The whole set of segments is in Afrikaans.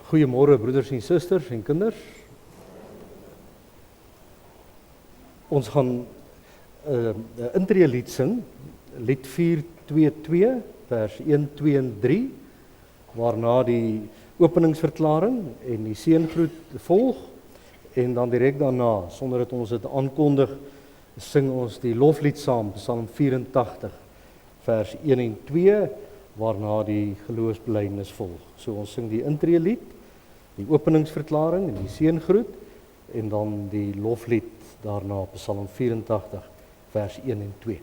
Goeiemôre broeders en susters en kinders. Ons gaan 'n intreelied sing, lied 422 vers 1, 2 en 3, waarna die openingsverklaring en die seëngroet volg en dan direk daarna, sonder dat ons dit aankondig, sing ons die loflied saam, Psalm 84 vers 1 en 2, waarna die geloofsbelijdenis volg. So ons sing die intreelied, die openingsverklaring en die seëngroet en dan die loflied daarna, Psalm 84 vers 1 en 2.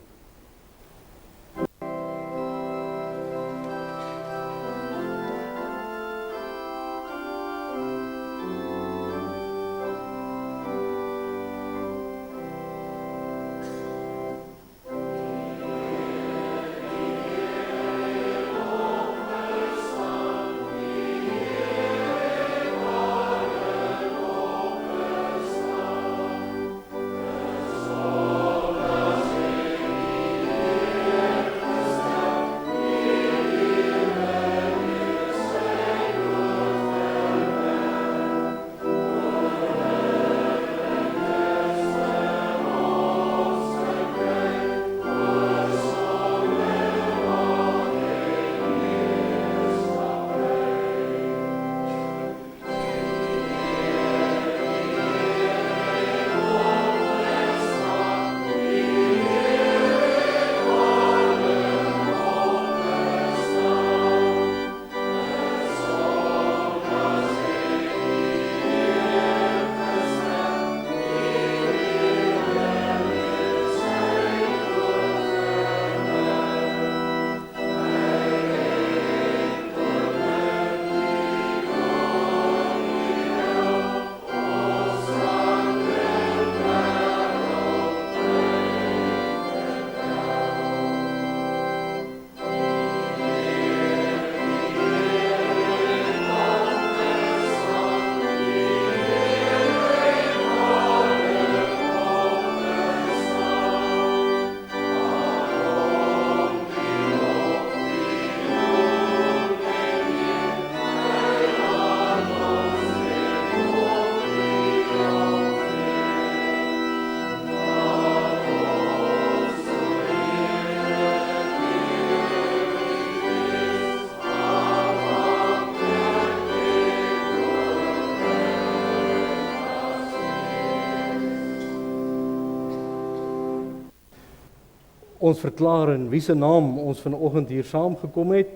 Ons verklaar in wie se naam ons vanoggend hier saamgekom het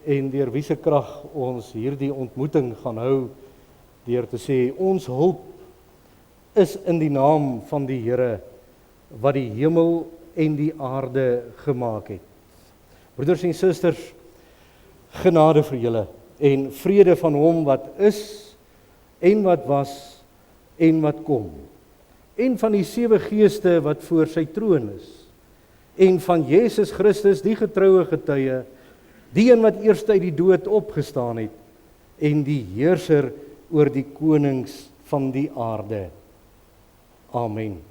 en deur wie se krag ons hierdie ontmoeting gaan hou deur te sê ons hulp is in die naam van die Here wat die hemel en die aarde gemaak het. Broeders en susters, genade vir julle en vrede van hom wat is en wat was en wat kom en van die 7 geeste wat voor sy troon is. En van Jesus Christus, die getroue getuie, die een wat eerst uit die dood opgestaan het, en die heerser oor die konings van die aarde. Amen.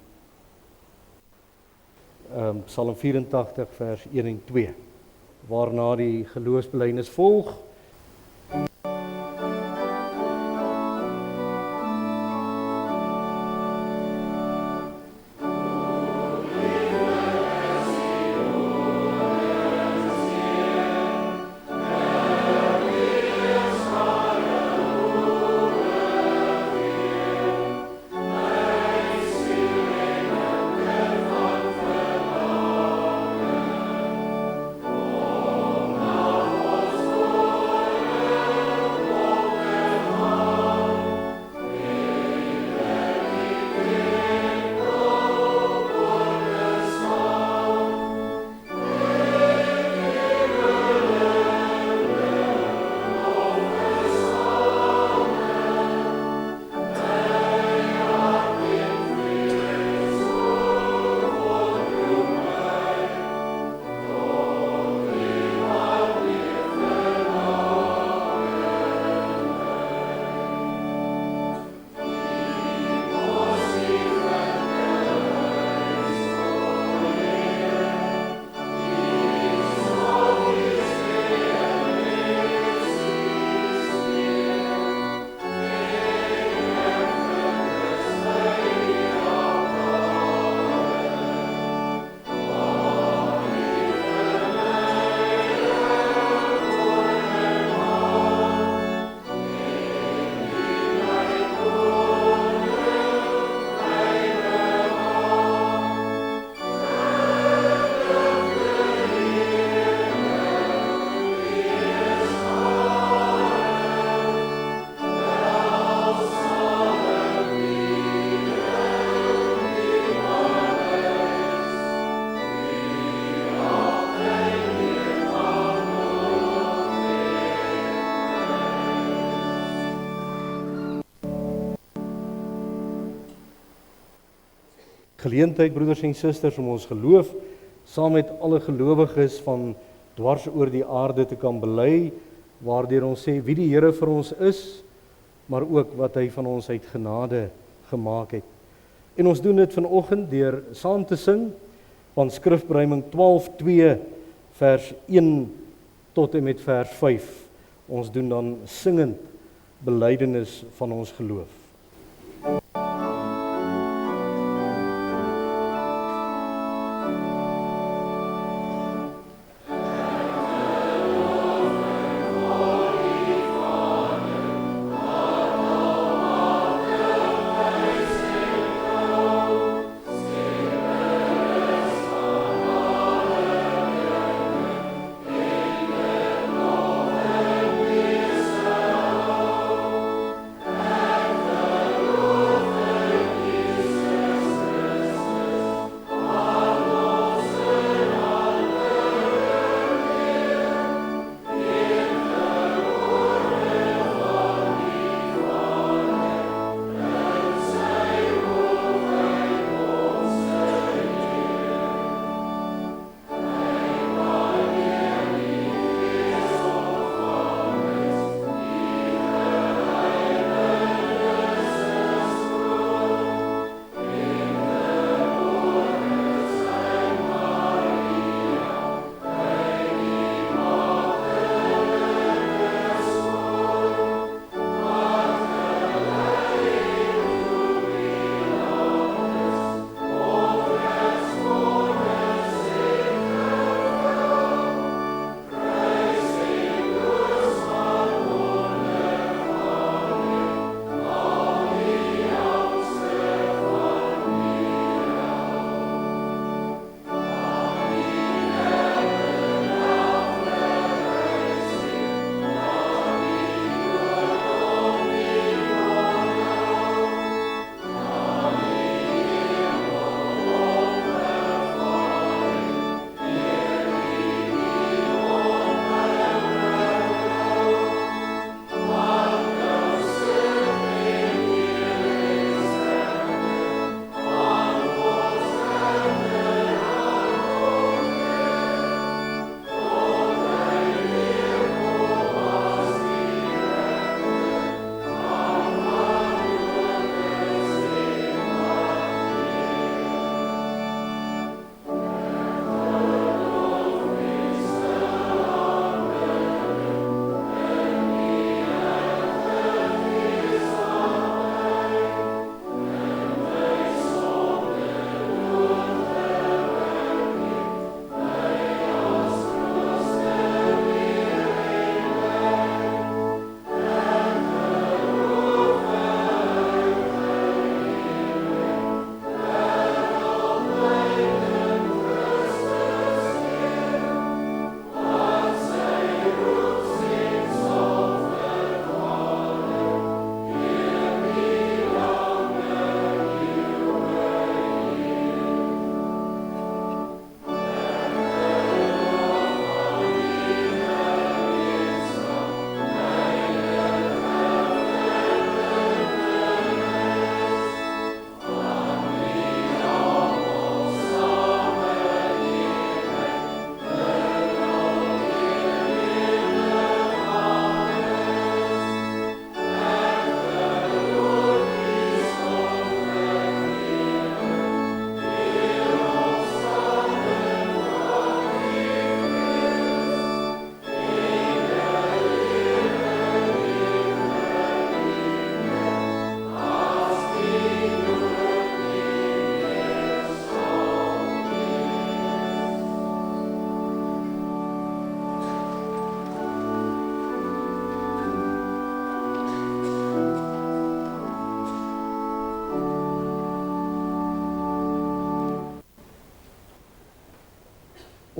Psalm 84 vers 1 en 2, waarna die geloofsbelijdenis volg. geleentheid, broeders en susters, om ons geloof saam met alle gelowiges van dwars oor die aarde te kan bely, waardeur ons sê wie die Here vir ons is, maar ook wat hy van ons uit genade gemaak het. En ons doen dit vanoggend deur saam te sing van Skrifberuiming 12:2 vers 1 tot en met vers 5. Ons doen dan singend belydenis van ons geloof.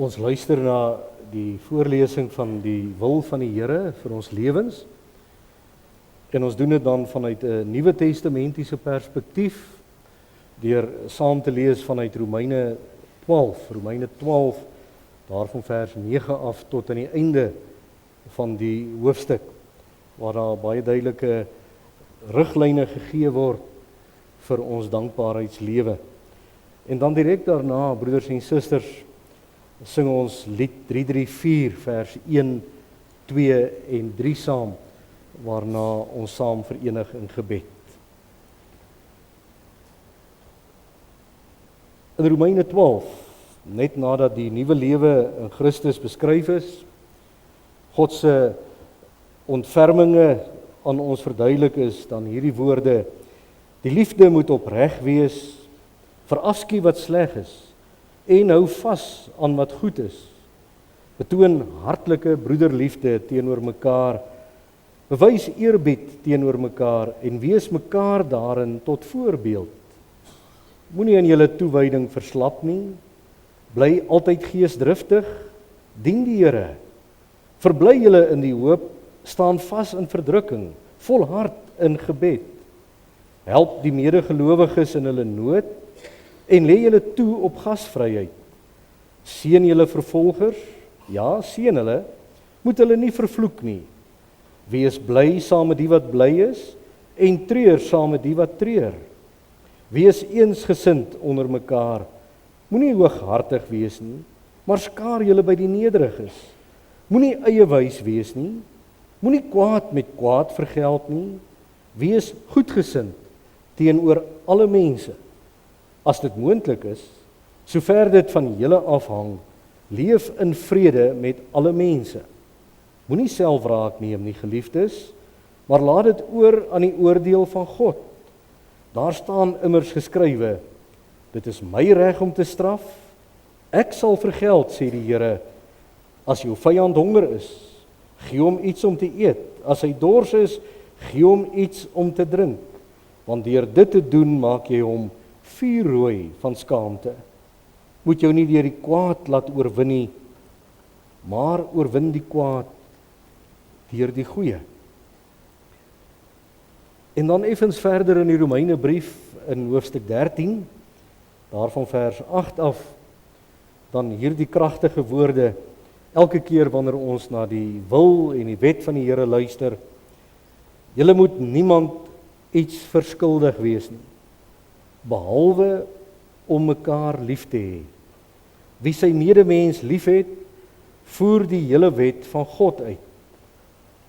Ons luister na die voorlesing van die wil van die Here vir ons lewens. En ons doen dit dan vanuit 'n Nuwe Testamentiese perspektief deur saam te lees vanuit Romeine 12, daarvan vers 9 af tot aan die einde van die hoofstuk, waar daar baie duidelike riglyne gegee word vir ons dankbaarheidslewe. En dan direk daarna, broeders en susters, sing ons lied 334 vers 1, 2 en 3 saam, waarna ons saam verenig in gebed. In Romeine 12, net nadat die nuwe lewe in Christus beskryf is, God se ontferminge aan ons verduidelik is, dan hierdie woorde: die liefde moet opreg wees, verafskuw wat sleg is, en hou vas aan wat goed is. Betoon hartlike broederliefde teenoor mekaar, bewys eerbied teenoor mekaar en wees mekaar daarin tot voorbeeld. Moenie in julle toewyding verslap nie, bly altyd geesdriftig, dien die Here, verbly julle in die hoop, staan vas in verdrukking, volhard in gebed. Help die medegelowiges in hulle nood en lê julle toe op gasvryheid. Seën julle vervolgers, ja, seën hulle, moet hulle nie vervloek nie. Wees bly saam met die wat bly is en treur saam met die wat treur. Wees eensgesind onder mekaar. Moenie hooghartig wees nie, maar skaar julle by die nederiges. Moenie eiewys wees nie. Moenie kwaad met kwaad vergeld nie. Wees goedgesind teenoor alle mense. As dit moontlik is, sover dit van julle afhang, leef in vrede met alle mense. Moenie selfwraak neem nie, geliefdes, maar laat dit oor aan die oordeel van God. Daar staan immers geskrywe: dit is my reg om te straf, ek sal vergeld, sê die Here. As jou vyand honger is, gee hom iets om te eet. As hy dors is, gee hom iets om te drink. Want deur dit te doen, maak jy hom vuurrooi van skaamte. Moet jou nie deur die kwaad laat oorwin nie, maar oorwin die kwaad deur die goeie. En dan effens verder in die Romeinebrief in hoofstuk 13, daarvan vers 8 af, dan hierdie kragtige woorde, elke keer wanneer ons na die wil en die wet van die Here luister: julle moet niemand iets verskuldig wees nie, behalwe om mekaar lief te hê. Wie sy medemens liefhet, voer die hele wet van God uit.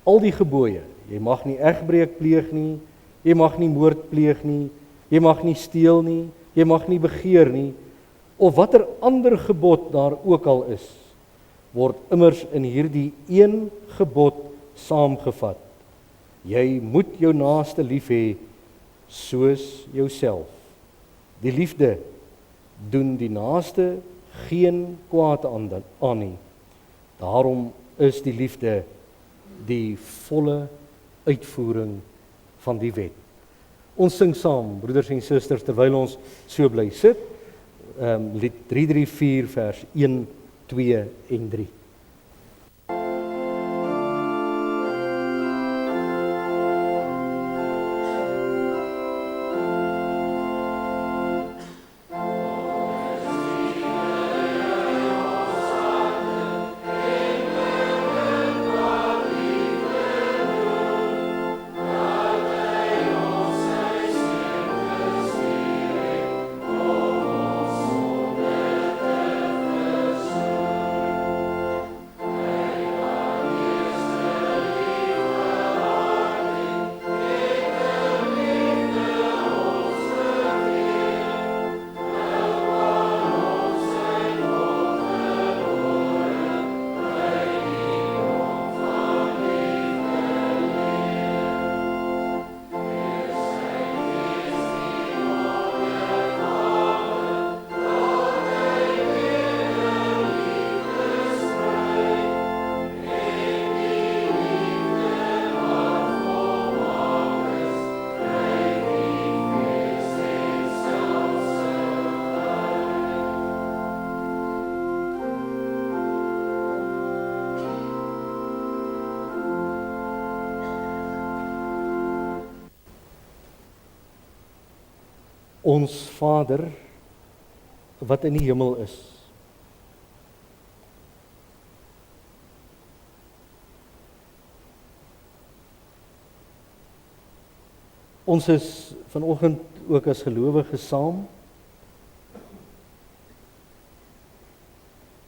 Al die gebooie: jy mag nie egbreek pleeg nie, jy mag nie moord pleeg nie, jy mag nie steel nie, jy mag nie begeer nie, of watter ander gebod daar ook al is, word immers in hierdie een gebod saamgevat. Jy moet jou naaste lief hê soos jouself. Die liefde doen die naaste geen kwaad aan nie. Daarom is die liefde die volle uitvoering van die wet. Ons sing saam, broeders en susters, terwyl ons so bly sit, lied 334 vers 1, 2 en 3. Ons Vader, wat in die hemel is. Ons is vanoggend ook as gelowiges saam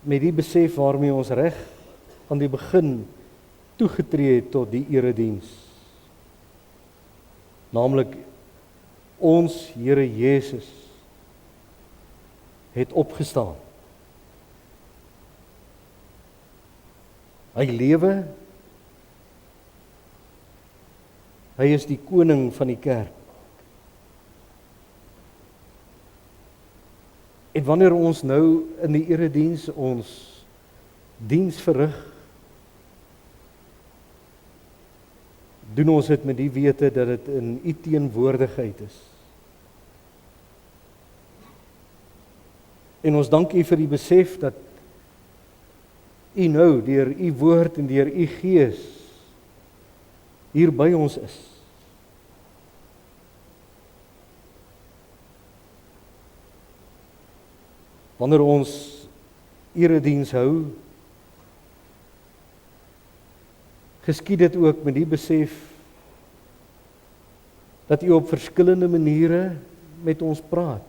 met die besef waarmee ons reg aan die begin toegetree het tot die erediens. Naamlik ons Here Jesus het opgestaan. Hy lewe. Hy is die koning van die kerk. En wanneer ons nou in die erediens ons diens verrig, doen ons dit met die wete dat dit in U teenwoordigheid is. En ons dank U vir die besef dat U nou deur U woord en deur U Gees hier by ons is. Wanneer ons erediens hou, geskied dit ook met die besef dat U op verskillende maniere met ons praat.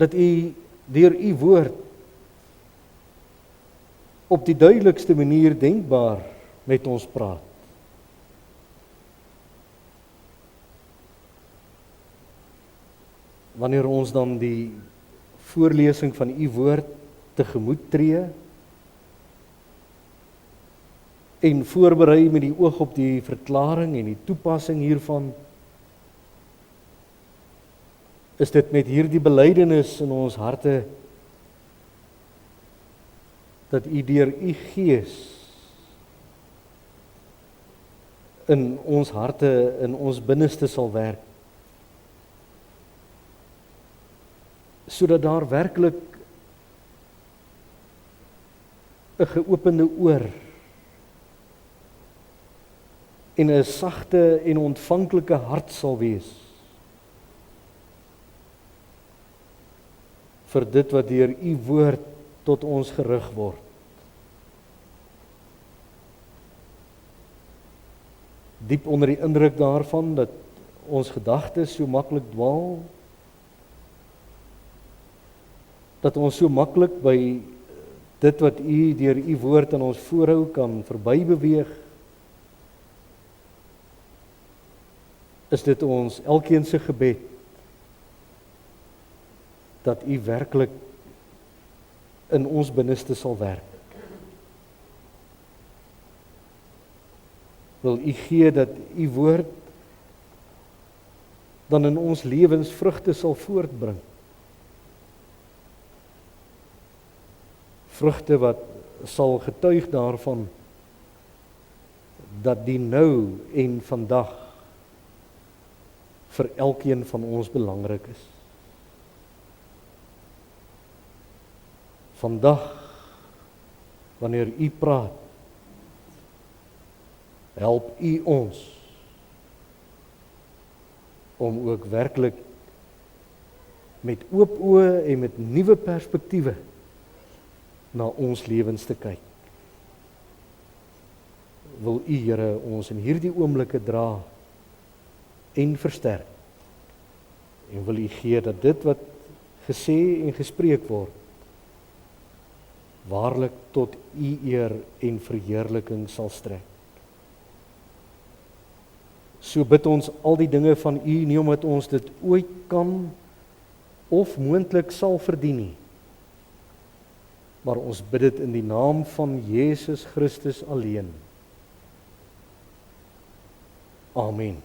Dat U deur U woord op die duidelikste manier denkbaar met ons praat. Wanneer ons dan die voorlesing van U woord tegemoet tree en voorberei met die oog op die verklaring en die toepassing hiervan, is dit met hierdie belydenis in ons harte dat U deur U Gees in ons harte, in ons binneste sal werk, sodat daar werklik 'n geopende oor en 'n sagte en ontvanklike hart sal wees vir dit wat deur U woord tot ons gerig word. Diep onder die indruk daarvan dat ons gedagtes so maklik dwaal, dat ons so maklik by dit wat U deur U woord aan ons voorhou kan verby beweeg, is dit ons elkeen se gebed dat U werklik in ons binneste sal werk. Wil U gee dat U woord dan in ons lewens vrugte sal voortbring. Vrugte wat sal getuig daarvan dat die nou en vandag vir elkeen van ons belangrik is. Vandag, wanneer U praat, help U ons om ook werklik met oop oë en met nuwe perspektiewe na ons lewens te kyk. Wil U, Here, ons in hierdie oomblikke dra en versterk. En wil U gee dat dit wat gesê en gespreek word, waarlik tot U eer en verheerliking sal strek. So bid ons al die dinge van U, nie omdat ons dit ooit kan of moontlik sal verdien nie, maar ons bid dit in die naam van Jesus Christus alleen. Amen.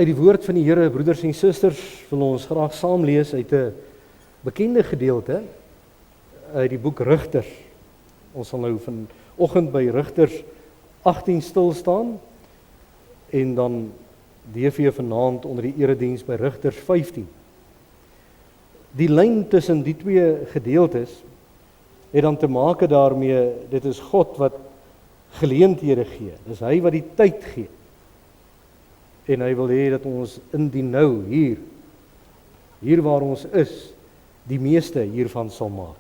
Uit die woord van die Here, broeders en susters, wil ons graag saam lees uit 'n bekende gedeelte uit die boek Rigters. Ons sal nou vanoggend by Rigters 18 stil staan en dan DV vanaand onder die erediens by Rigters 15. Die lyn tussen die twee gedeeltes het dan te maak daarmee, dit is God wat geleenthede gee. Dis hy wat die tyd gee. En hy wil hê dat ons in die nou, hier waar ons is, die meeste hiervan sal maak.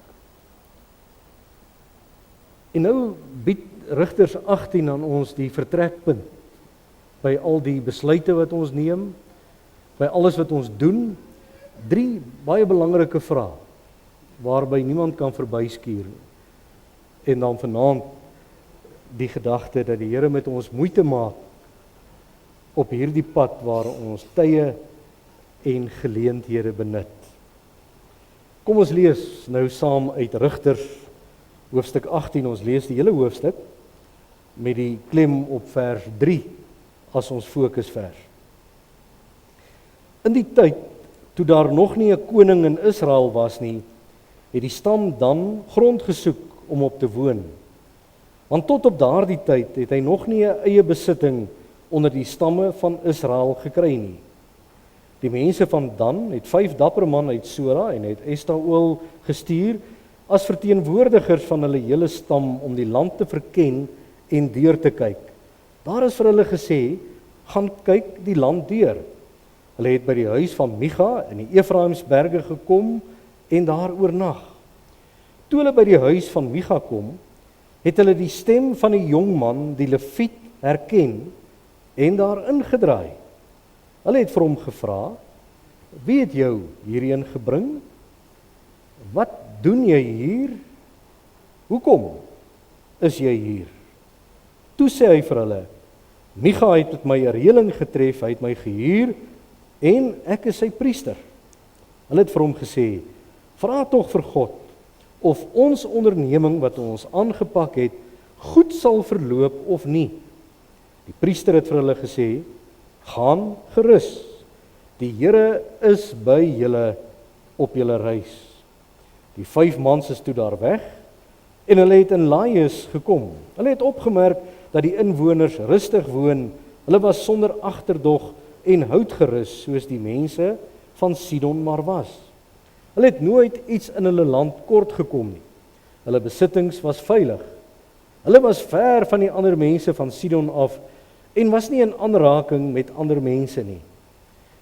En nou bied Rigters 18 aan ons die vertrekpunt by al die besluite wat ons neem, by alles wat ons doen, 3 baie belangrike vrae, waarby niemand kan verbyskuur nie. En dan vanaand die gedagte dat die Here met ons moeite maak op hierdie pad waar ons tye en geleenthede benut. Kom ons lees nou saam uit Rigters hoofstuk 18, ons lees die hele hoofstuk met die klem op vers 3 as ons fokusvers. In die tyd, toe daar nog nie 'n koning in Israel was nie, het die stam Dan grond gesoek om op te woon. Want tot op daardie tyd het hy nog nie 'n eie besitting onder die stamme van Israel gekry nie. Die mense van Dan het 5 dapper man uit Sora en het Estaol gestuur as verteenwoordigers van hulle hele stam om die land te verken en deur te kyk. Daar is vir hulle gesê, gaan kyk die land deur. Hulle het by die huis van Micha in die Efraimsberge gekom en daar oornag. Toe hulle by die huis van Micha kom, het hulle die stem van die jong man, die Leviet, herken en daar ingedraai. Hulle het vir hom gevra, wie het jou hierheen gebring? Wat doen jy hier? Hoekom is jy hier? Toe sê hy vir hulle, Micha het met my 'n reëling getref, hy het my gehuur en ek is sy priester. Hulle het vir hom gesê, vra tog vir God, of ons onderneming wat ons aangepak het, goed sal verloop of nie. Die priester het vir hulle gesê, gaan gerus, die Here is by julle op julle reis. Die 5 mans is toe daar weg, en hulle het in Laius gekom. Hulle het opgemerk dat die inwoners rustig woon, hulle was sonder agterdog en houtgerus, soos die mense van Sidon maar was. Hulle het nooit iets in hulle land kort gekom nie. Hulle besittings was veilig. Hulle was ver van die ander mense van Sidon af en was nie in aanraking met ander mense nie.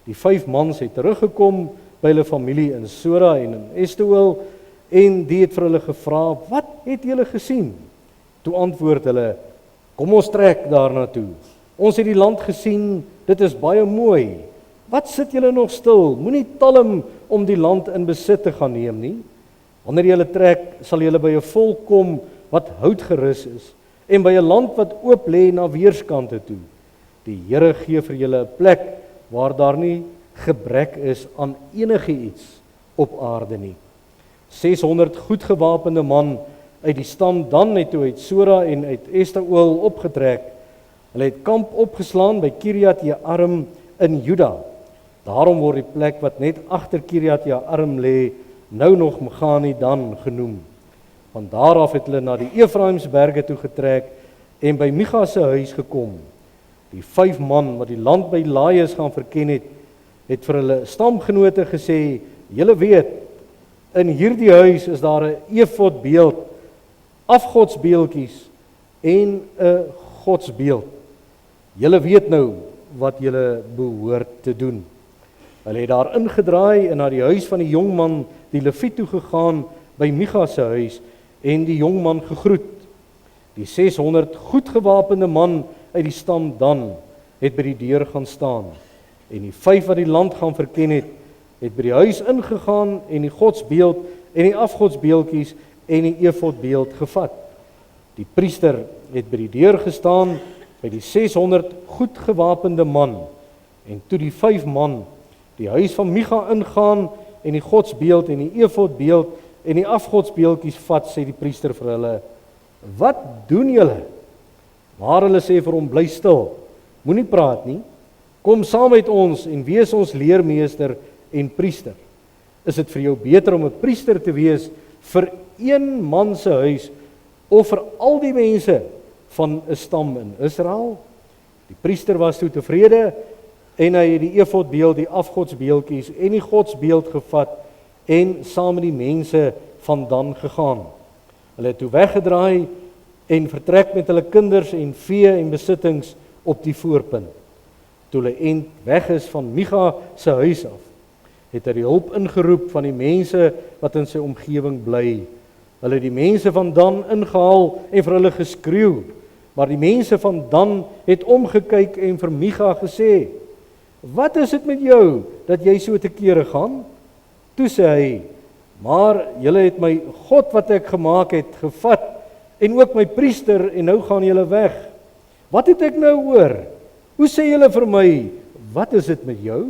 Die 5 mans het teruggekom by hulle familie in Sora en in Estaol en die het vir hulle gevra, wat het julle gesien? Toe antwoord hulle, kom ons trek daarna toe. Ons het die land gesien, dit is baie mooi. Wat sit julle nog stil? Moenie talm om die land in besit te gaan neem nie. Wanneer julle trek, sal julle by 'n volk kom wat houtgerus is en by 'n land wat oop lê na weerskante toe. Die Here gee vir julle 'n plek waar daar nie gebrek is aan enige iets op aarde nie. 600 goed gewapende man uit die stam Dan het toe uit Sora en uit Estaol opgetrek. Hulle het kamp opgeslaan by Kiriat Jearim in Juda. Daarom word die plek wat net agter Kiriat Jearim lê, nou nog Megani Dan genoem. Van daar af het hulle na die Efraimsberge toe getrek en by Micha se huis gekom. Die 5 man wat die land by Laius gaan verken het vir hulle stamgenote gesê, julle weet, in hierdie huis is daar 'n efodbeeld, afgodsbeeldjies en 'n godsbeeld. Julle weet nou wat julle behoort te doen. Hulle het daar ingedraai en na die huis van die jong man, die Leviet toe gegaan by Micha se huis en die jong man gegroet. Die 600 goed gewapende man uit die stam Dan het by die deur gaan staan en die 5 wat die land gaan verken het by die huis ingegaan en die godsbeeld en die afgodsbeeldjies en die efodbeeld gevat. Die priester het by die deur gestaan by die 600 goed gewapende man en toe die 5 man die huis van Micha ingaan en die godsbeeld en die efodbeeld en die afgodsbeeldjies vat, sê die priester vir hulle, wat doen julle? Maar hulle sê vir hom, bly stil, moenie praat nie, kom saam met ons en wees ons leermeester en priester. Is dit vir jou beter om 'n priester te wees vir een man se huis of vir al die mense van 'n stam in Israel? Die priester was toe tevrede en hy het die efodbeeld, die afgodsbeeldjies en die godsbeeld gevat en saam met die mense van Dan gegaan. Hulle het toe weggedraai en vertrek met hulle kinders en vee en besittings op die voorpunt. Toe hulle end weg is van Micha se huis af, het hy die hulp ingeroep van die mense wat in sy omgewing bly. Hulle het die mense van Dan ingehaal en vir hulle geskreeu, maar die mense van Dan het omgekyk en vir Micha gesê, wat is dit met jou, dat jy so te kere gaan? Toe sê hy, maar julle het my God wat ek gemaak het, gevat, en ook my priester, en nou gaan julle weg. Wat het ek nou oor? Hoe sê julle vir my, wat is dit met jou?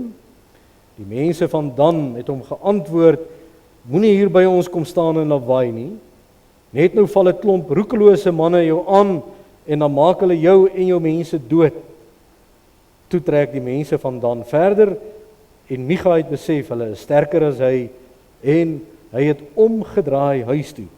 Die mense van Dan het hom geantwoord, moenie hier by ons kom staan en lawaai nie. Net nou val 'n klomp roekelose manne jou aan, en dan maak hulle jou en jou mense dood. Toe trek die mense van Dan verder, en Micha het besef, hulle is sterker as hy, en hy het omgedraai huis toe.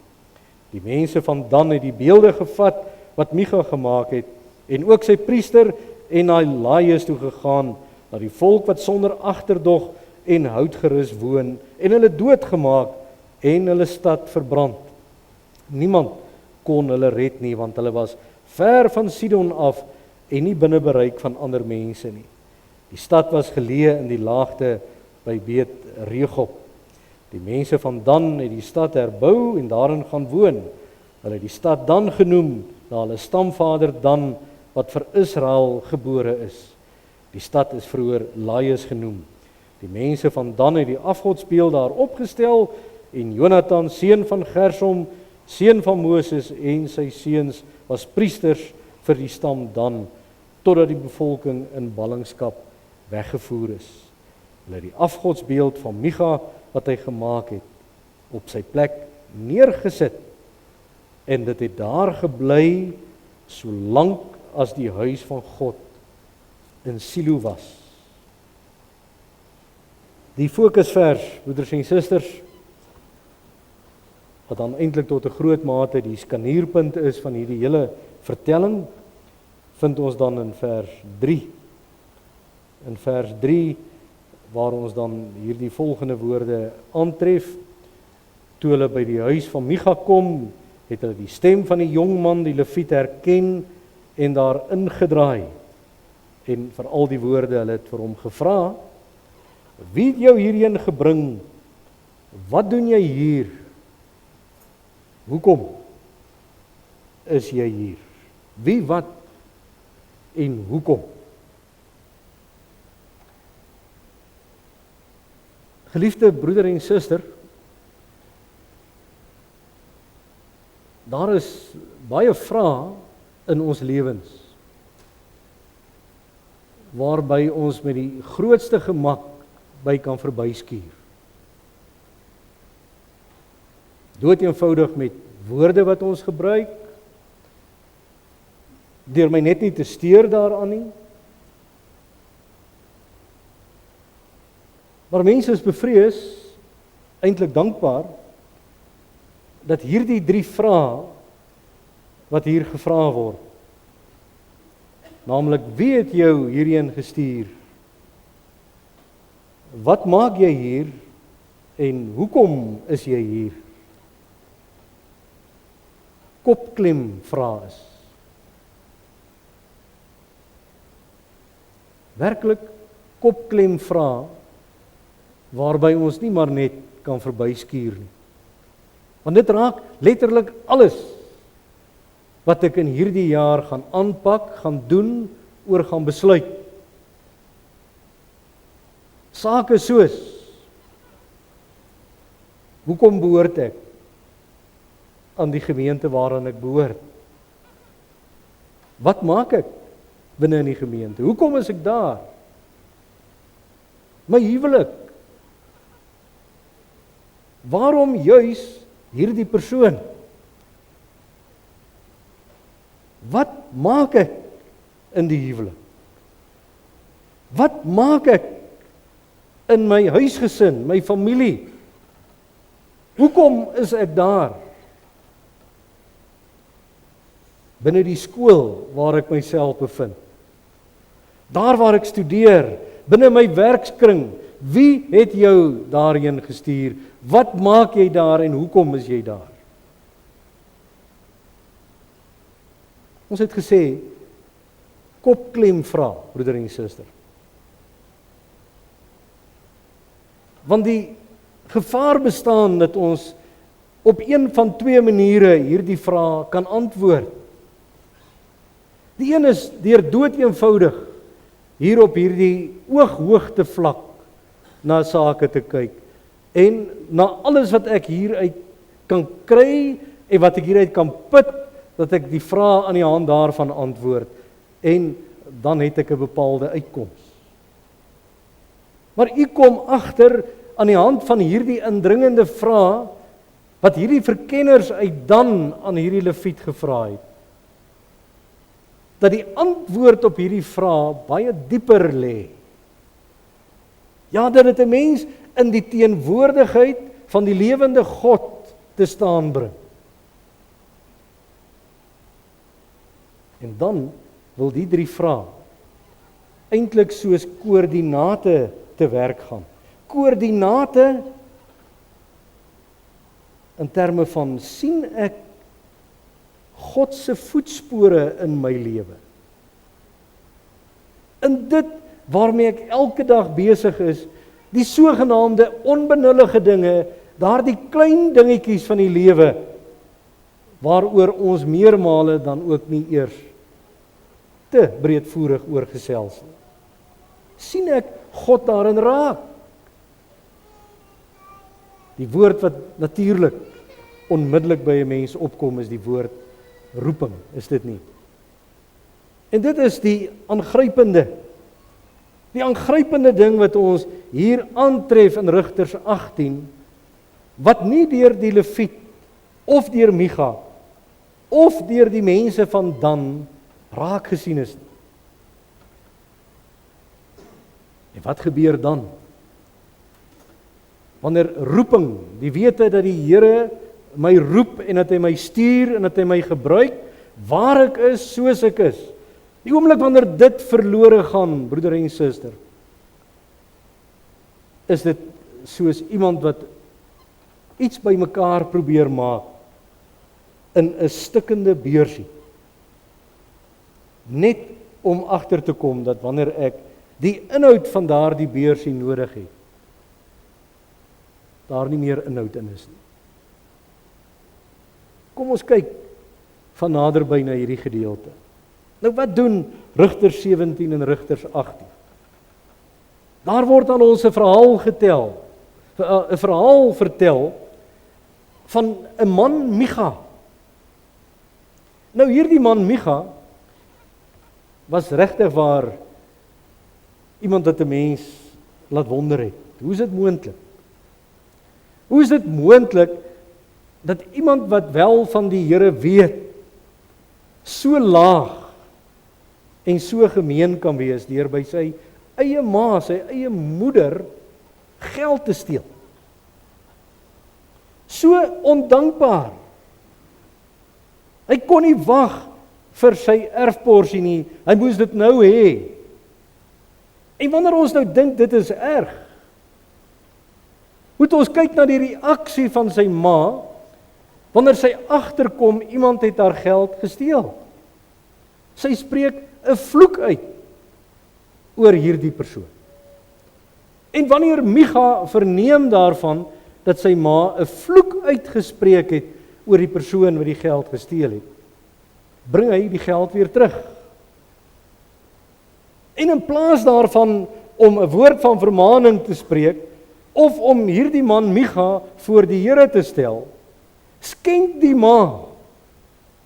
Die mense van Dan het die beelde gevat, wat Micha gemaak het, en ook sy priester, en na Laias toe gegaan, na die volk wat sonder agterdog en houtgerus woon, en hulle doodgemaak, en hulle stad verbrand. Niemand kon hulle red nie, want hulle was ver van Sidon af, en nie binne bereik van ander mense nie. Die stad was geleë in die laagte by Bet Regob. Die mense van Dan het die stad herbou en daarin gaan woon. Hulle het die stad Dan genoem, na hulle stamvader Dan, wat vir Israel gebore is. Die stad is vroeër Laias genoem. Die mense van Dan het die afgodsbeeld daar opgestel, en Jonathan, seun van Gersom, seun van Moses, en sy seuns was priesters vir die stam Dan, totdat die bevolking in ballingskap weggevoer is. Hulle het die afgodsbeeld van Micha, wat hy gemaak het, op sy plek neergesit, en dit het daar gebly, solank as die huis van God in Silo was. Die fokusvers, broeders en susters, wat dan eintlik tot 'n groot mate die skanierpunt is van hierdie hele vertelling, vind ons dan in vers 3. In vers 3, waar ons dan hierdie volgende woorde aantref, toe hulle by die huis van Micha kom, het hulle die stem van die jong man, die Lewiet, herken en daar ingedraai. En vir al die woorde, hulle het vir hom gevra, wie het jou hierheen gebring? Wat doen jy hier? Hoekom is jy hier? Wie, wat en hoekom? Geliefde broeder en suster, daar is baie vrae in ons lewens, waarby ons met die grootste gemak by kan verbyskuur. Dood eenvoudig met woorde wat ons gebruik, deur my net nie te steur daaraan nie. Maar mense is bevrees, eintlik dankbaar, dat hierdie 3 vrae wat hier gevra word, naamlik, wie het jou hierheen gestuur? Wat maak jy hier en hoekom is jy hier? Kopklem vrae is. Werklik kopklem vrae waarby ons nie maar net kan verbyskuur nie. Want dit raak letterlik alles wat ek in hierdie jaar gaan aanpak, gaan doen, oor gaan besluit. Sake soos, hoekom behoort ek aan die gemeente waaraan ek behoort? Wat maak ek binne in die gemeente? Hoekom is ek daar? My huwelik. Waarom juis hierdie persoon? Wat maak ek in die huwelik? Wat maak ek in my huisgesin, my familie? Hoekom is ek daar? Binne die skool waar ek myself bevind. Daar waar ek studeer, binne my werkskring, wie het jou daarheen gestuur? Wat maak jy daar en hoekom is jy daar? Ons het gesê, kopklem vra, broeder en suster. Want die gevaar bestaan dat ons op een van 2 maniere hierdie vraag kan antwoord. Die een is deur dood eenvoudig hier op hierdie ooghoogte vlak na sake te kyk en na alles wat ek hieruit kan kry en wat ek hieruit kan put, dat ek die vrae aan die hand daarvan antwoord en dan het ek 'n bepaalde uitkoms. Maar u kom agter aan die hand van hierdie indringende vrae wat hierdie verkenners uit Dan aan hierdie Lewiet gevra het, dat die antwoord op hierdie vraag baie dieper lê. Ja, dat dit 'n mens in die teenwoordigheid van die lewende God te staan bring. En dan wil die 3 vrae eintlik soos koördinate te werk gaan. Koördinate in terme van sien ek God se voetspore in my lewe. In dit waarmee ek elke dag besig is, die sogenaamde onbenullige dinge, daardie klein dingetjies van die lewe, waaroor ons meermale dan ook nie eers te breedvoerig oor gesels nie. Sien ek God daarin raak? Die woord wat natuurlik onmiddellik by 'n mens opkom is die woord roeping, is dit nie? En dit is die aangrypende ding wat ons hier aantref in Rigters 18, wat nie deur die Lewiet of deur Micha of deur die mense van Dan raak gesien is nie. En wat gebeur dan? Wanneer roeping, die wete dat die Here my roep en dat hy my stuur en dat hy my gebruik, waar ek is, soos ek is. Die oomblik wanneer dit verlore gaan, broeder en suster, is dit soos iemand wat iets bymekaar probeer maak in 'n stikkende beursie. Net om agter te kom dat wanneer ek die inhoud van daardie beursie nodig het, daar nie meer inhoud in is nie. Kom ons kyk van naderby na hierdie gedeelte. Nou wat doen Rigters 17 en Rigters 18? Daar word aan ons 'n verhaal vertel van 'n man Micha. Nou hierdie man Micha was regtig waar iemand wat 'n mens laat wonder het. Hoe is dit moontlik? Hoe is dit moontlik dat iemand wat wel van die Here weet, so laag en so gemeen kan wees deur by sy eie ma, sy eie moeder geld te steel? So ondankbaar. Hy kon nie wag vir sy erfporsie nie. Hy moes dit nou hê. En wanneer ons nou dink dit is erg, moet ons kyk na die reaksie van sy ma wanneer sy agterkom iemand het haar geld gesteel. Sy spreek 'n vloek uit oor hierdie persoon. En wanneer Micha verneem daarvan dat sy ma 'n vloek uitgespreek het oor die persoon wat die geld gesteel het, bring hy die geld weer terug. En in plaas daarvan om 'n woord van vermaaning te spreek of om hierdie man Micha voor die Here te stel, skenk die ma,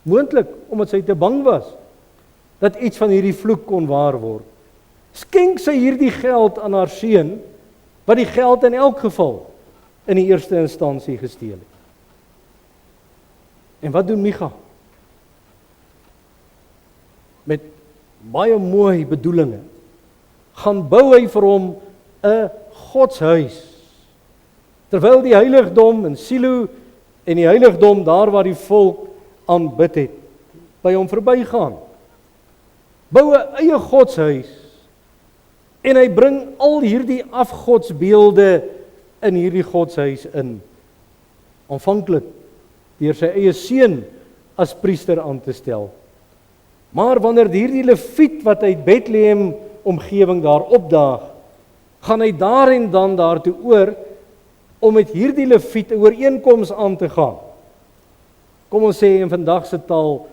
moontlik omdat sy te bang was dat iets van hierdie vloek kon waar word, skenk sy hierdie geld aan haar seun, wat die geld in elk geval in die eerste instansie gesteel het. En wat doen Micha? Met baie mooi bedoelinge gaan bou hy vir hom 'n godshuis. Terwyl die heiligdom in Silo en die heiligdom daar waar die volk aanbid het, by hom verbygaan. Bou 'n eie godshuis en hy bring al hierdie afgodsbeelde in hierdie godshuis in. Aanvanklik deur sy eie seun as priester aan te stel. Maar wanneer hierdie Lewiet wat uit Bethlehem omgewing daar opdaag, gaan hy daar en dan daartoe oor om met hierdie Lewiet 'n ooreenkoms aan te gaan. Kom ons sê in vandag se taal,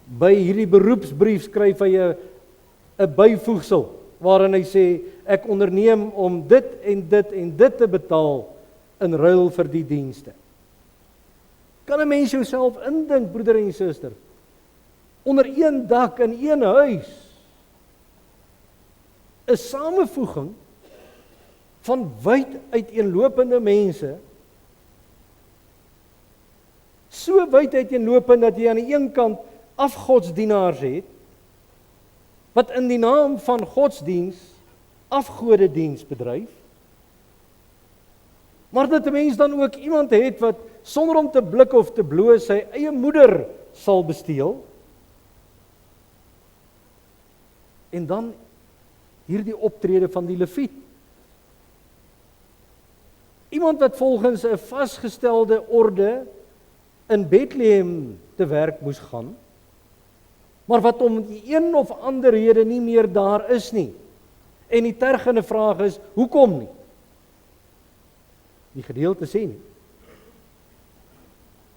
by hierdie beroepsbrief skryf hy 'n byvoegsel waarin hy sê, ek onderneem om dit en dit en dit te betaal in ruil vir die dienste. Kan 'n mens jouself indink, broeder en suster, onder een dak in een huis, 'n samevoeging van wyd uiteenlopende mense, so wyd uiteenlopend dat jy aan die een kant afgodsdienaars het, wat in die naam van godsdiens afgodediens bedryf, maar dat 'n mens dan ook iemand het wat sonder om te blik of te bloos sy eie moeder sal besteel, en dan hierdie optrede van die leviet. Iemand wat volgens 'n vasgestelde orde in Bethlehem te werk moes gaan, maar wat om die een of ander rede nie meer daar is nie. En die tergende vraag is, hoekom nie? Die gedeelte sê nie.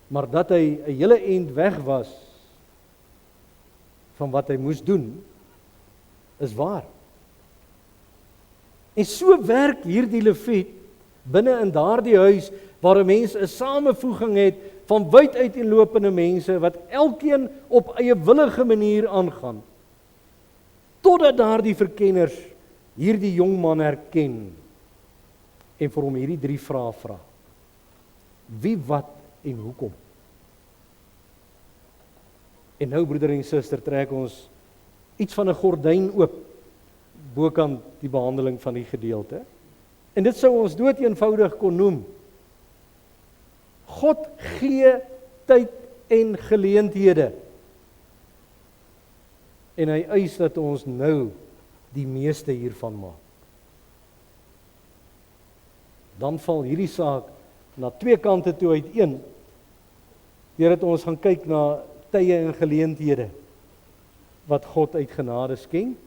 Maar dat hy 'n hele eind weg was van wat hy moes doen, is waar. En so werk hierdie leviet binne in daardie huis waar 'n mens 'n samevoeging het van wyd uiteenlopende mense wat elkeen op eie willige manier aangaan. Totdat daardie verkenners hierdie jong man herken en vir hom hierdie 3 vrae vra. Wie, wat en hoekom? En nou, broeder en suster, trek ons iets van 'n gordyn oop bokant die behandeling van die gedeelte. En dit sou ons dood eenvoudig kon noem: God gee tyd en geleenthede. En hy eis dat ons nou die meeste hiervan maak. Dan val hierdie saak na 2 kante toe uiteen, deurdat ons gaan kyk na tye en geleenthede wat God uit genade skenk,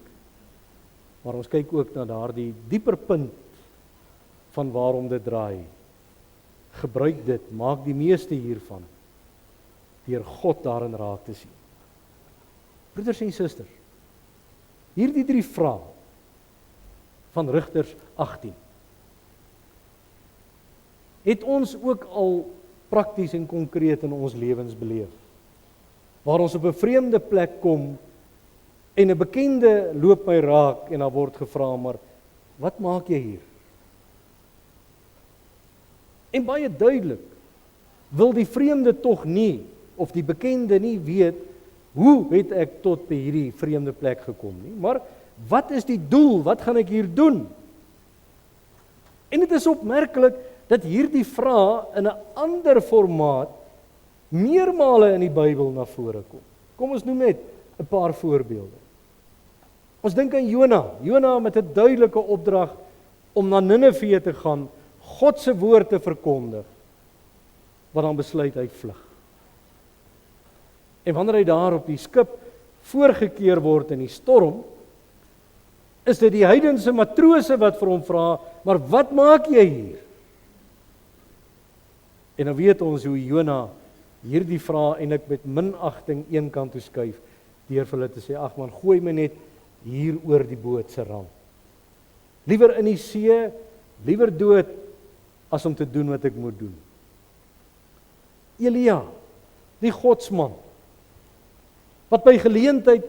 maar ons kyk ook na daardie dieper punt van waarom dit draai. Gebruik dit, maak die meeste hiervan, deur God daarin raak te sien. Broeders en susters, hierdie 3 vrae van Rigters 18, het ons ook al prakties en konkreet in ons lewens beleef, waar ons op 'n vreemde plek kom, en 'n bekende loop my raak, en daar word gevra, maar wat maak jy hier? En baie duidelik, wil die vreemde tog nie, of die bekende nie weet, hoe het ek tot by hierdie vreemde plek gekom nie, maar wat is die doel, wat gaan ek hier doen? En dit is opmerklik, dat hierdie vrae in 'n ander formaat, meermale in die Bybel na vore kom. Kom ons noem net 'n paar voorbeelde. Ons dink aan Jona met 'n duidelike opdrag om na Ninive te gaan, God se woord te verkondig, wat dan besluit hy vlug. En wanneer hy daar op die skip voorgekeer word in die storm, is dit die heidense matrose wat vir hom vra, maar wat maak jy hier? En dan weet ons hoe Jona hierdie vraag eintlik met minagting een kant toe skuif, deur vir hulle te sê, ag man, gooi my net hier oor die boot se rand. Liewer in die see, liewer dood, as om te doen wat ek moet doen. Elia, die godsman, wat by geleentheid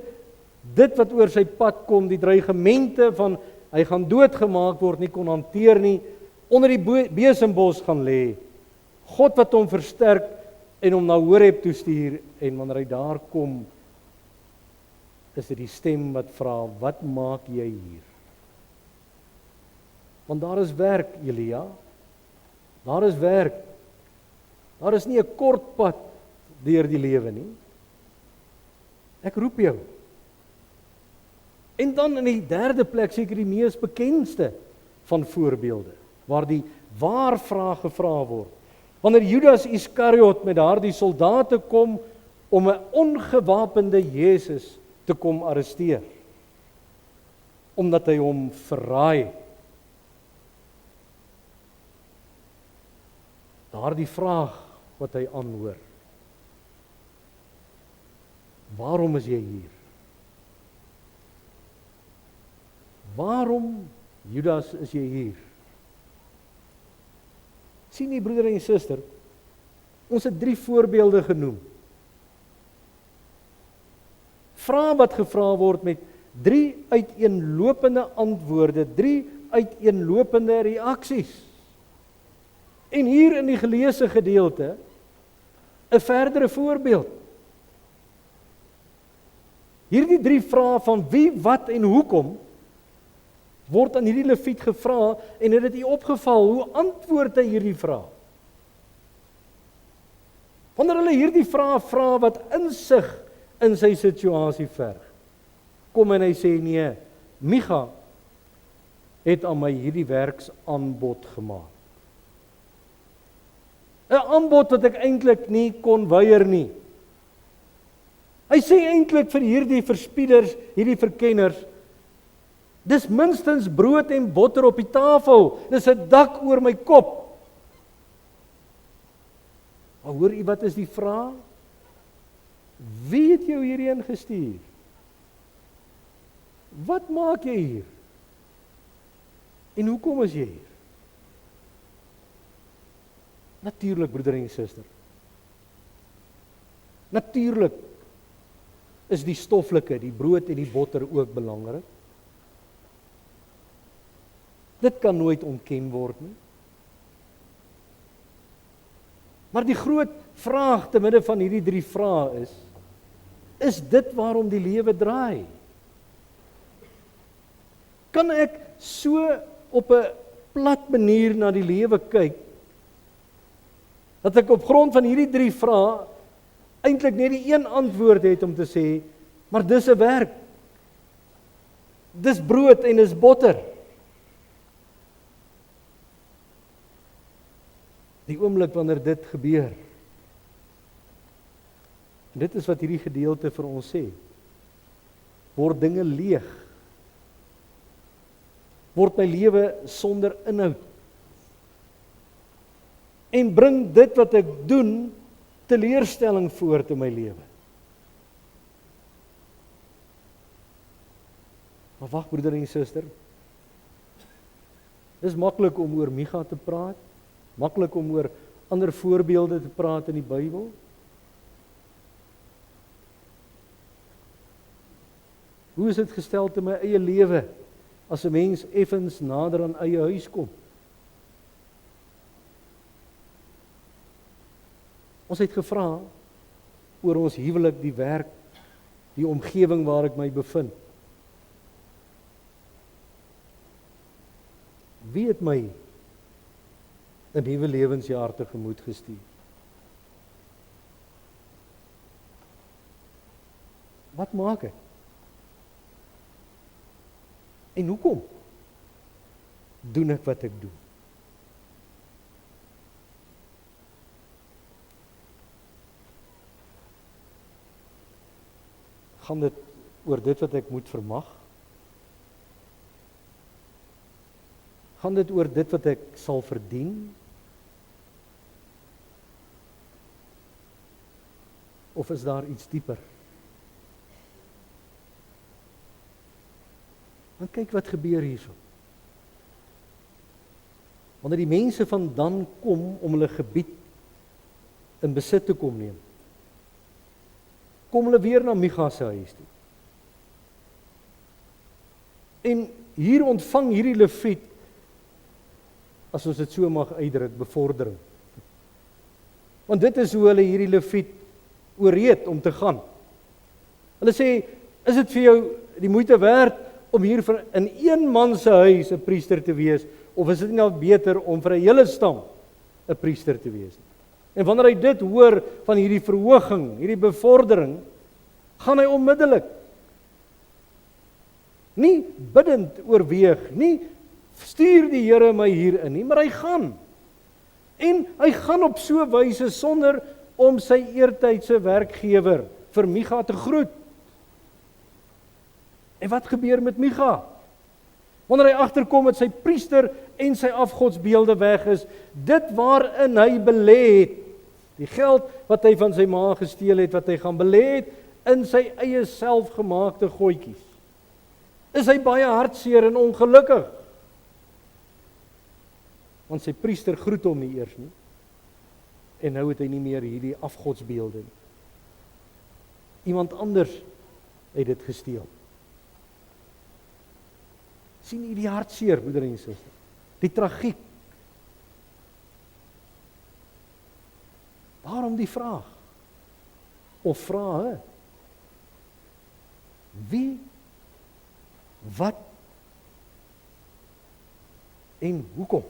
dit wat oor sy pad kom, die dreigemente van hy gaan doodgemaak word, nie kon hanteer nie, onder die besembos gaan lê. God wat hom versterk en hom na Horeb toe stuur, en wanneer hy daar kom, is dit die stem wat vra, wat maak jy hier? Want daar is werk, Elia. Daar is werk. Daar is nie 'n kort pad deur die lewe nie. Ek roep jou. En dan in die derde plek, seker die mees bekendste van voorbeelde, waar die waar-vraag gevra word. Wanneer Judas Iskariot met daardie soldate kom om 'n ongewapende Jesus te kom arresteer, omdat hy hom verraai. Daardie vraag wat hy aanhoor. Waarom is jy hier? Waarom, Judas, is jy hier? Sien nie, broeder en suster, ons het 3 voorbeelde genoem. Vrae wat gevra word met 3 uiteenlopende antwoorde, 3 uiteenlopende reaksies. En hier in die geleesde gedeelte, 'n verdere voorbeeld. Hierdie 3 vrae van wie, wat en hoekom, word aan hierdie leviet gevra, en het dit u opgeval, hoe antwoord hy hierdie vraag? Wanneer hulle hierdie vrae vra wat insig in sy situasie verg, kom en hy sê, nee, Micha het aan my hierdie werksaanbod gemaak. 'n Aanbod wat ek eintlik nie kon weier nie. Hy sê eintlik vir hierdie verspieders, hierdie verkenners, dis minstens brood en botter op die tafel, dis 'n dak oor my kop. Maar hoor u wat is die vraag? Wie het jou hierheen gestuur? Wat maak jy hier? En hoekom is jy hier? Natuurlik, broeder en suster. Natuurlik is die stoffelike, die brood en die botter ook belangrik. Dit kan nooit ontken word nie. Maar die groot vraag te midde van hierdie 3 vrae is dit waarom die lewe draai? Kan ek so op 'n plat manier na die lewe kyk, dat ek op grond van hierdie 3 vrae eintlik net die een antwoord het om te sê, maar dis 'n werk. Dis brood en dis botter. Die oomblik wanneer dit gebeur. En dit is wat hierdie gedeelte vir ons sê. Word dinge leeg. Word my lewe sonder inhoud. En bring dit wat ek doen teleurstelling voort in my lewe. Maar wag, broeder en suster. Dis maklik om oor Micha te praat. Maklik om oor ander voorbeelde te praat in die Bybel. Hoe is dit gestel in my eie lewe as 'n mens effens nader aan eie huis kom? Ons het gevra oor ons huwelik, die werk, die omgewing waar ek my bevind. Wie het my 'n nuwe lewensjaar tegemoet gestuur? Wat maak ek? En hoekom doen ek wat ek doen? Gaan dit oor dit wat ek moet vermag? Gaan dit oor dit wat ek sal verdien? Of is daar iets dieper? Want kyk wat gebeur hierso. Wanneer die mense van Dan kom om hulle gebied in besit te kom neem, kom hulle weer na Micha se huis toe. En hier ontvang hierdie leviet, as ons dit so mag uitdruk, bevordering. Want dit is hoe hulle hierdie leviet ooreed om te gaan. Hulle sê, is dit vir jou die moeite werd om hier in een man se huis 'n priester te wees, of is dit nie nou beter om vir 'n hele stam 'n priester te wees nie? En wanneer hy dit hoor van hierdie verhoging, hierdie bevordering, gaan hy onmiddellik nie biddend oorweeg, nie stuur die Here my hier in nie, maar hy gaan. En hy gaan op so 'n wyse sonder om sy eertydse werkgewer vir Micha te groet. En wat gebeur met Micha? Wanneer hy agterkom dat sy priester en sy afgodsbeelde weg is, dit waarin hy belê het, die geld wat hy van sy ma gesteel het, wat hy gaan belê het in sy eie selfgemaakte goedjies. is hy baie hartseer en ongelukkig. Want sy priester groet hom nie eers nie. En nou het hy nie meer hierdie afgodsbeelde nie. Iemand anders het dit gesteel. Sien jy die hartseer, broeder en suster? Die tragiek. Daarom die vraag, of vrae, wie, wat en hoekom?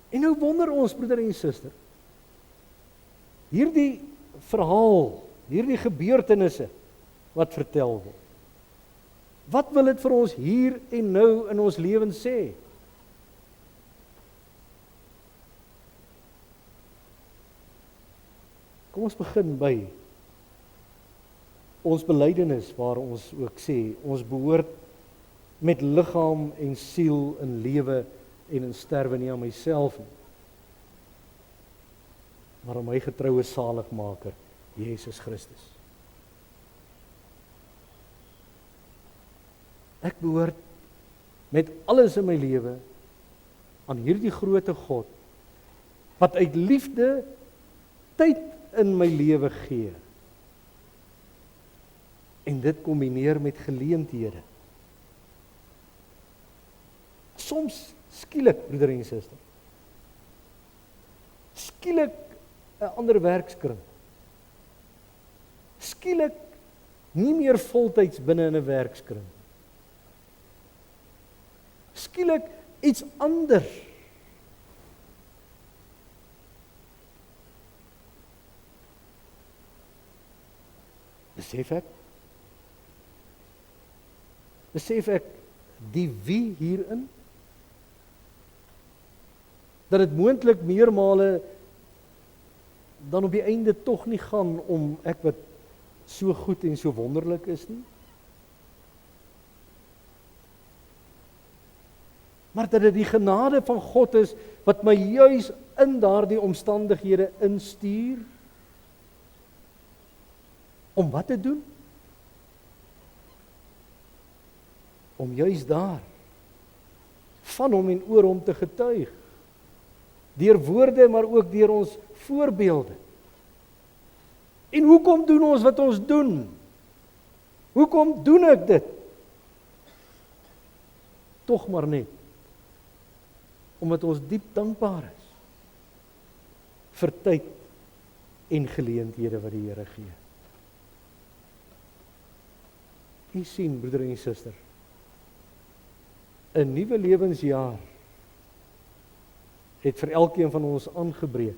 En nou wonder ons, broeder en suster, hierdie verhaal, hierdie gebeurtenisse wat vertel word, wat wil dit vir ons hier en nou in ons lewens sê? Kom ons begin by ons belydenis waar ons ook sê, ons behoort met liggaam en siel in lewe en in sterwe nie aan myself nie, maar aan my getroue saligmaker, Jesus Christus. Ek behoort met alles in my lewe aan hierdie grootte God, wat uit liefde tyd in my lewe gee, en dit kombineer met geleenthede. Soms skielik, broeder en suster, skielik 'n ander werkskring, skielik nie meer voltyds binne in 'n werkskring, skielik iets anders. Besef ek die wie hierin, dat dit moontlik meermale dan op die einde tog nie gaan om ek wat so goed en so wonderlik is nie, maar dat dit die genade van God is wat my juis in daardie omstandighede instuur om wat te doen? Om juis daar van hom en oor hom te getuig, deur woorde maar ook deur ons voorbeelde. En hoekom doen ons wat ons doen? Hoekom doen ek dit? Tog maar net omdat ons diep dankbaar is vir tyd en geleenthede wat die Here gee. U sien, broeder en suster, 'n nuwe lewensjaar het vir elkeen van ons aangebreek.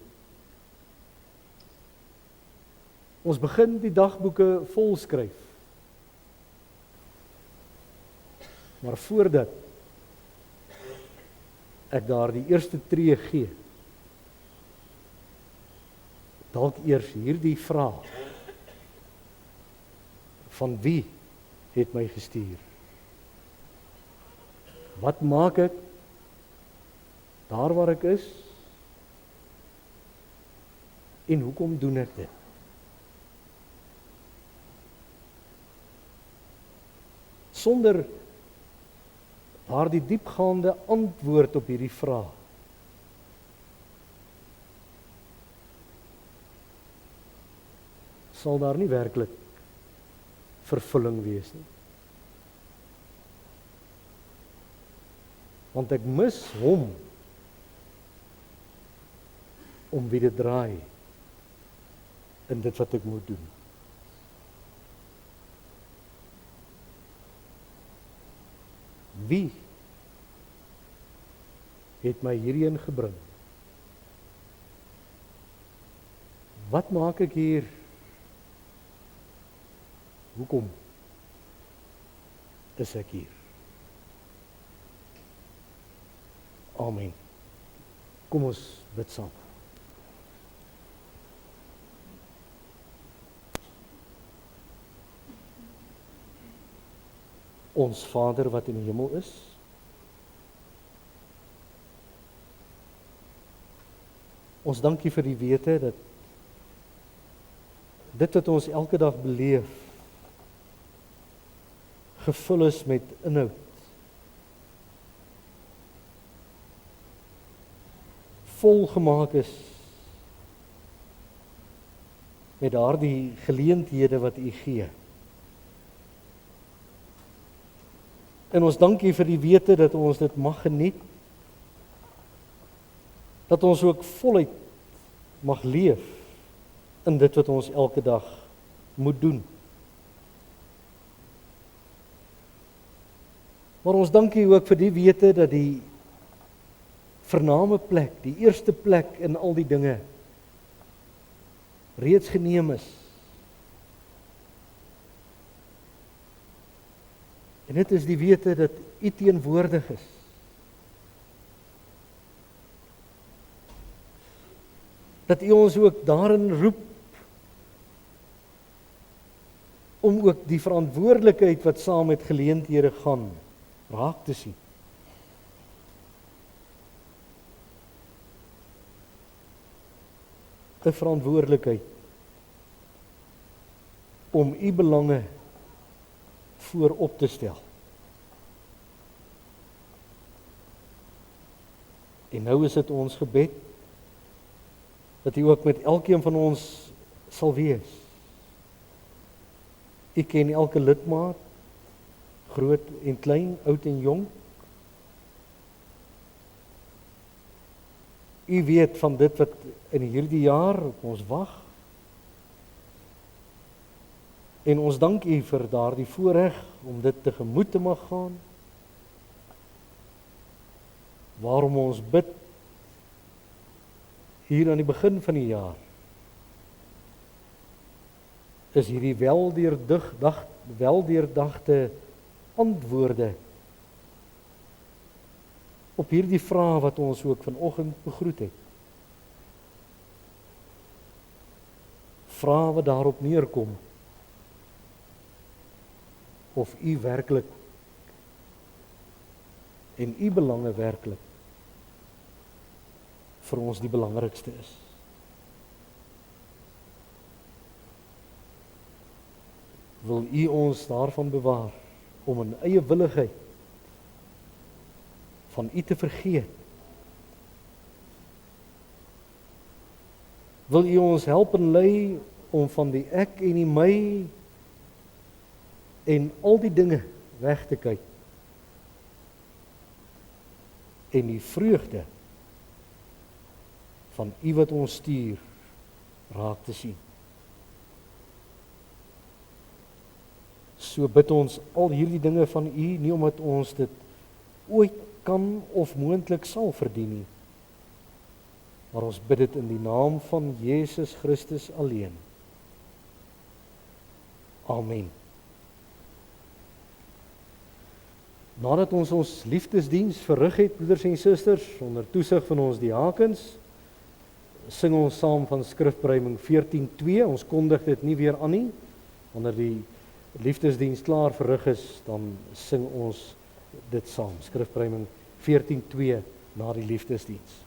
Ons begin die dagboeke volskryf. Maar voordat ek daar die eerste tree gee, dalk eers hierdie vraag: van wie het my gestuur? Wat maak ek daar waar ek is? En hoekom doen ek dit? Sonder daardie diepgaande antwoord op hierdie vraag, sal daar nie werklik vervulling wees nie. Want ek mis hom om wie dit draai in dit wat ek moet doen. Wie het my hierheen gebring? Wat maak ek hier? Hoekom is ek hier? Amen. Kom ons bid saam. Ons Vader wat in die hemel is, ons dank U vir die wete dat dit wat ons elke dag beleef, gevul is met inhoud. Volgemaak is met daardie geleenthede wat U gee. En ons dank U vir die wete dat ons dit mag geniet, dat ons ook voluit mag leef in dit wat ons elke dag moet doen. Maar ons dank U ook vir die wete dat die vername plek, die eerste plek in al die dinge, reeds geneem is. En dit is die wete dat U teenwoordig is. Dat U ons ook daarin roep om ook die verantwoordelikheid wat saam met geleenthede gaan, raak te sien. 'n verantwoordelikheid om U belange voorop te stel. En nou is dit ons gebed dat U ook met elkeen van ons sal wees. U ken elke lidmaat, groot en klein, oud en jong. U weet van dit wat in hierdie jaar op ons wag. En ons dank U vir daardie voorreg om dit tegemoet te mag gaan. Waarom ons bid hier aan die begin van die jaar is hierdie weldeurdagte antwoorde op hierdie vrae wat ons ook vanoggend begroet het. Vrae wat daarop neerkom of U werklik en U belange werklik vir ons die belangrikste is. Wil U ons daarvan bewaar om in eie willigheid van U te vergeet. Wil U ons help en lei om van die ek en die my en al die dinge weg te kyk en die vreugde van U wat ons stuur raak te sien. So bid ons al hierdie dinge van U, nie omdat ons dit ooit kan of moontlik sal verdien nie, maar ons bid dit in die naam van Jesus Christus alleen. Amen. Nadat ons liefdesdiens verrig het, broeders en susters, onder toesig van ons diakens, sing ons saam van Skrifpruiming 14:2. Ons kondig dit nie weer aan nie. Wanneer die liefdesdiens klaar verrig is, dan sing ons dit saam. Skrifpruiming 14:2 na die liefdesdiens.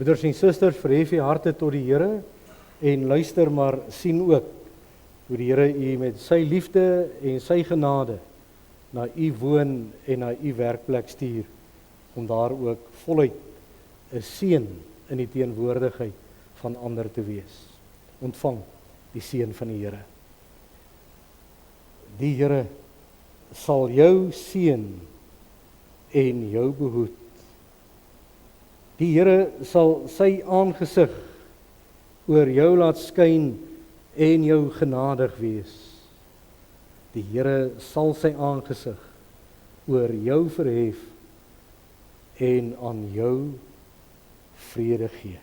Broeders en susters, verhef u harte tot die Here en luister maar sien ook hoe die Here u met sy liefde en sy genade na u woon en na u werkplek stuur, om daar ook voluit 'n seën in die teenwoordigheid van ander te wees. Ontvang die seën van die Here. Die Here sal jou seën en jou behoed. Die Here sal sy aangesig oor jou laat skyn en jou genadig wees. Die Here sal sy aangesig oor jou verhef en aan jou vrede gee.